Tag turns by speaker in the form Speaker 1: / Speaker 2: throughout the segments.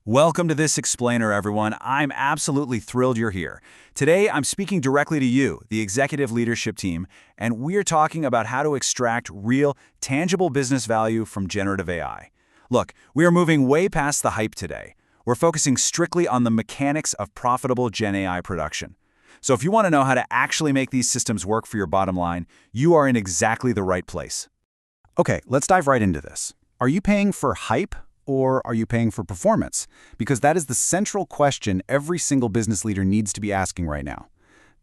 Speaker 1: Welcome to this explainer, everyone. I'm absolutely thrilled you're here. Today, I'm speaking directly to you, the executive leadership team, and we're talking about how to extract real, tangible business value from generative AI. Look, we are moving way past the hype today. We're focusing strictly on the mechanics of profitable GenAI production. So if you want to know how to actually make these systems work for your bottom line, you are in exactly the right place.
Speaker 2: Okay, let's dive right into this. Are you paying for hype? Or are you paying for performance? Because that is the central question every single business leader needs to be asking right now.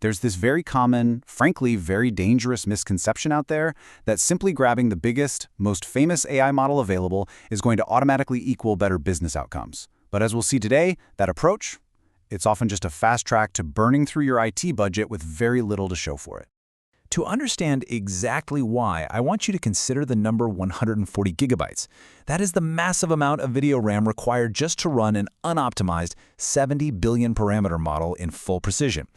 Speaker 2: There's this very common, frankly, very dangerous misconception out there that simply grabbing the biggest, most famous AI model available is going to automatically equal better business outcomes. But as we'll see today, that approach, it's often just a fast track to burning through your IT budget with very little to show for it.
Speaker 3: To understand exactly why, I want you to consider the number 140 gigabytes. That is the massive amount of video RAM required just to run an unoptimized 70 billion parameter model in full precision.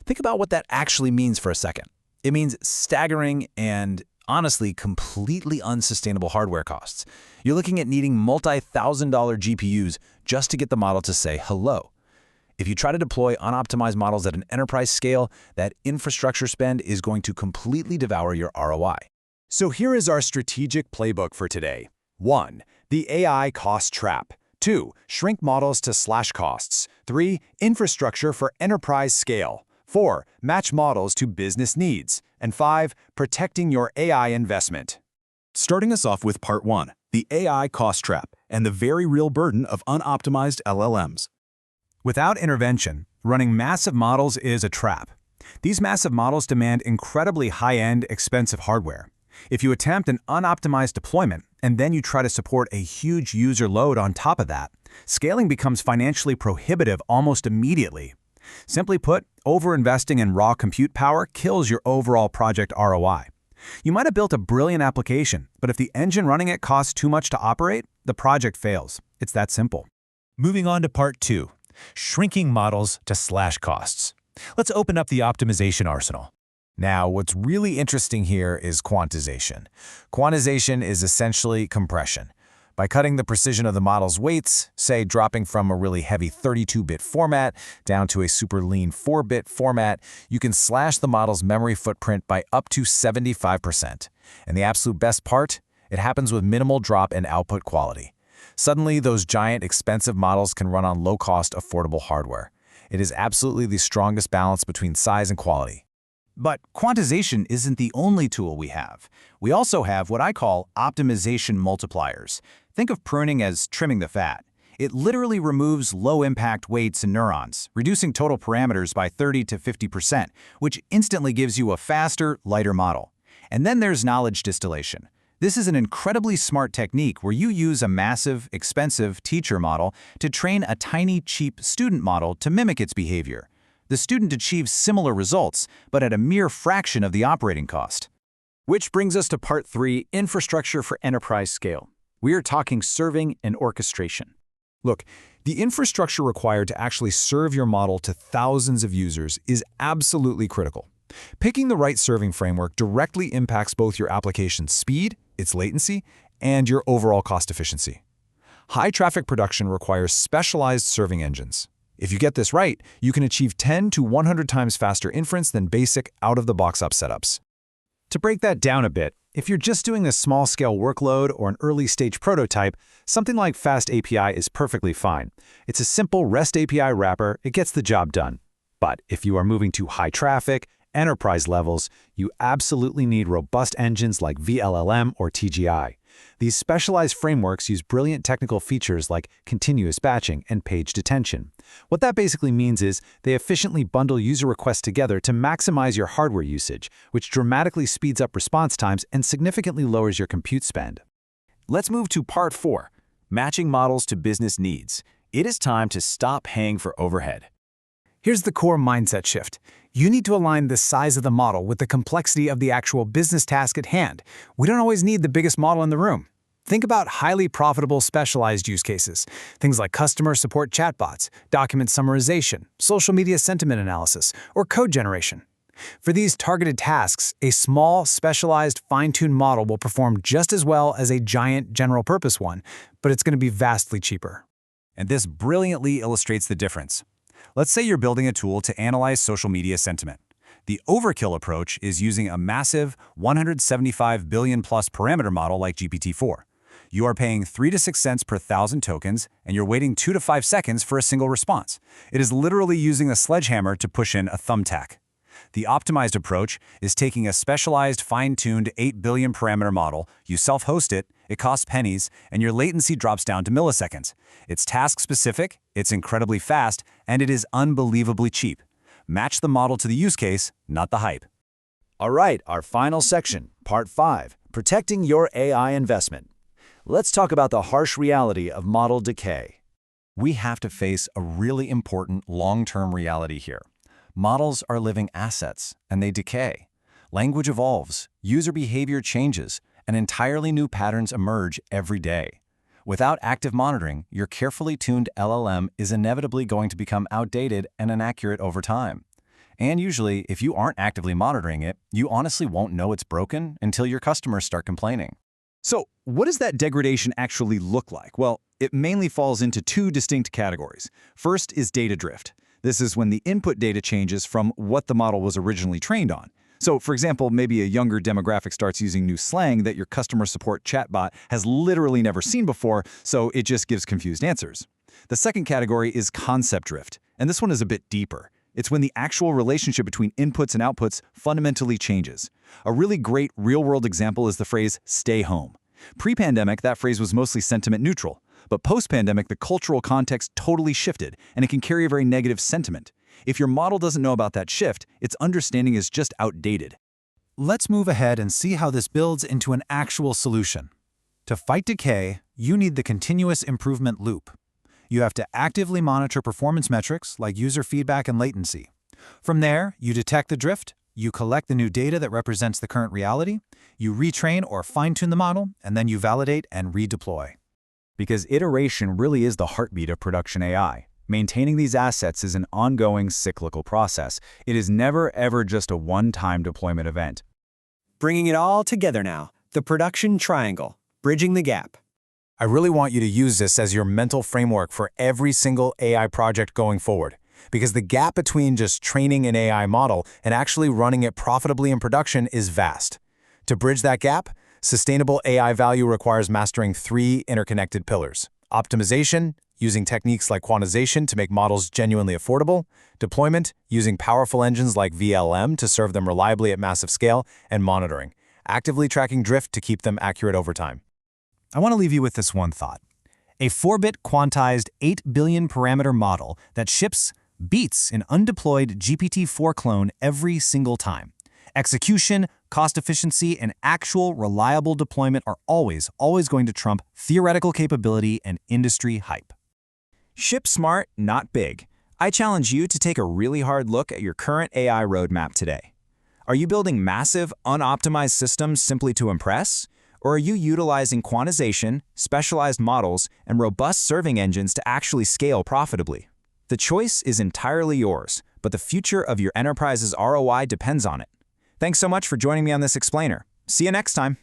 Speaker 3: Think about what that actually means for a second. It means staggering and, honestly, completely unsustainable hardware costs. You're looking at needing multi-thousand-dollar GPUs just to get the model to say hello. If you try to deploy unoptimized models at an enterprise scale, that infrastructure spend is going to completely devour your ROI.
Speaker 4: So here is our strategic playbook for today. 1. The AI cost trap. 2. Shrink models to slash costs. 3. Infrastructure for enterprise scale. 4. Match models to business needs. And 5. Protecting your AI investment.
Speaker 5: Starting us off with part 1, the AI cost trap and the very real burden of unoptimized LLMs.
Speaker 6: Without intervention, running massive models is a trap. These massive models demand incredibly high-end, expensive hardware. If you attempt an unoptimized deployment, and then you try to support a huge user load on top of that, scaling becomes financially prohibitive almost immediately. Simply put, overinvesting in raw compute power kills your overall project ROI. You might have built a brilliant application, but if the engine running it costs too much to operate, the project fails. It's that simple.
Speaker 3: Moving on to part 2. Shrinking models to slash costs. Let's open up the optimization arsenal. Now, what's really interesting here is quantization. Quantization is essentially compression. By cutting the precision of the model's weights, say dropping from a really heavy 32-bit format down to a super lean 4-bit format, you can slash the model's memory footprint by up to 75%. And the absolute best part? It happens with minimal drop in output quality. Suddenly, those giant, expensive models can run on low-cost, affordable hardware. It is absolutely the strongest balance between size and quality.
Speaker 2: But quantization isn't the only tool we have. We also have what I call optimization multipliers. Think of pruning as trimming the fat. It literally removes low-impact weights and neurons, reducing total parameters by 30 to 50%, which instantly gives you a faster, lighter model. And then there's knowledge distillation. This is an incredibly smart technique where you use a massive, expensive teacher model to train a tiny, cheap student model to mimic its behavior. The student achieves similar results, but at a mere fraction of the operating cost.
Speaker 4: Which brings us to part 3, infrastructure for enterprise scale. We are talking serving and orchestration.
Speaker 5: Look, the infrastructure required to actually serve your model to thousands of users is absolutely critical. Picking the right serving framework directly impacts both your application's speed, its latency, and your overall cost efficiency. High-traffic production requires specialized serving engines. If you get this right, you can achieve 10 to 100 times faster inference than basic out-of-the-box app setups.
Speaker 6: To break that down a bit, if you're just doing a small-scale workload or an early-stage prototype, something like Fast API is perfectly fine. It's a simple REST API wrapper, it gets the job done. But if you are moving to high-traffic, enterprise levels, you absolutely need robust engines like VLLM or TGI. These specialized frameworks use brilliant technical features like continuous batching and page detention. What that basically means is they efficiently bundle user requests together to maximize your hardware usage, which dramatically speeds up response times and significantly lowers your compute spend.
Speaker 1: Let's move to part 4, matching models to business needs. It is time to stop paying for overhead.
Speaker 7: Here's the core mindset shift. You need to align the size of the model with the complexity of the actual business task at hand. We don't always need the biggest model in the room. Think about highly profitable specialized use cases, things like customer support chatbots, document summarization, social media sentiment analysis, or code generation. For these targeted tasks, a small, specialized, fine-tuned model will perform just as well as a giant, general-purpose one, but it's going to be vastly cheaper.
Speaker 2: And this brilliantly illustrates the difference. Let's say you're building a tool to analyze social media sentiment. The overkill approach is using a massive 175 billion plus parameter model like GPT-4. You are paying 3 to 6 cents per 1,000 tokens, and you're waiting 2 to 5 seconds for a single response. It is literally using a sledgehammer to push in a thumbtack. The optimized approach is taking a specialized, fine-tuned 8 billion parameter model, you self-host it, it costs pennies, and your latency drops down to milliseconds. It's task-specific, it's incredibly fast, and it is unbelievably cheap. Match the model to the use case, not the hype.
Speaker 4: All right, our final section, Part 5, Protecting Your AI Investment. Let's talk about the harsh reality of model decay.
Speaker 2: We have to face a really important long-term reality here. Models are living assets, and they decay. Language evolves, user behavior changes, and entirely new patterns emerge every day. Without active monitoring, your carefully tuned LLM is inevitably going to become outdated and inaccurate over time. And usually, if you aren't actively monitoring it, you honestly won't know it's broken until your customers start complaining.
Speaker 5: So, what does that degradation actually look like? Well, it mainly falls into two distinct categories. First is data drift. This is when the input data changes from what the model was originally trained on. So, for example, maybe a younger demographic starts using new slang that your customer support chatbot has literally never seen before, so it just gives confused answers. The second category is concept drift, and this one is a bit deeper. It's when the actual relationship between inputs and outputs fundamentally changes. A really great real-world example is the phrase, "stay home." Pre-pandemic, that phrase was mostly sentiment neutral. But post-pandemic, the cultural context totally shifted, and it can carry a very negative sentiment. If your model doesn't know about that shift, its understanding is just outdated.
Speaker 6: Let's move ahead and see how this builds into an actual solution. To fight decay, you need the continuous improvement loop. You have to actively monitor performance metrics like user feedback and latency. From there, you detect the drift, you collect the new data that represents the current reality, you retrain or fine-tune the model, and then you validate and redeploy.
Speaker 2: Because iteration really is the heartbeat of production AI. Maintaining these assets is an ongoing cyclical process. It is never ever just a one-time deployment event.
Speaker 8: Bringing it all together now, the production triangle, bridging the gap.
Speaker 3: I really want you to use this as your mental framework for every single AI project going forward, because the gap between just training an AI model and actually running it profitably in production is vast. To bridge that gap, sustainable AI value requires mastering 3 interconnected pillars: optimization, using techniques like quantization to make models genuinely affordable; deployment, using powerful engines like VLM to serve them reliably at massive scale; and monitoring, actively tracking drift to keep them accurate over time.
Speaker 6: I want to leave you with this one thought. A 4-bit quantized 8 billion parameter model that ships beats an undeployed GPT-4 clone every single time. Execution, cost efficiency, and actual reliable deployment are always going to trump theoretical capability and industry hype.
Speaker 1: Ship smart, not big. I challenge you to take a really hard look at your current AI roadmap today. Are you building massive, unoptimized systems simply to impress? Or are you utilizing quantization, specialized models, and robust serving engines to actually scale profitably? The choice is entirely yours, but the future of your enterprise's ROI depends on it. Thanks so much for joining me on this explainer. See you next time.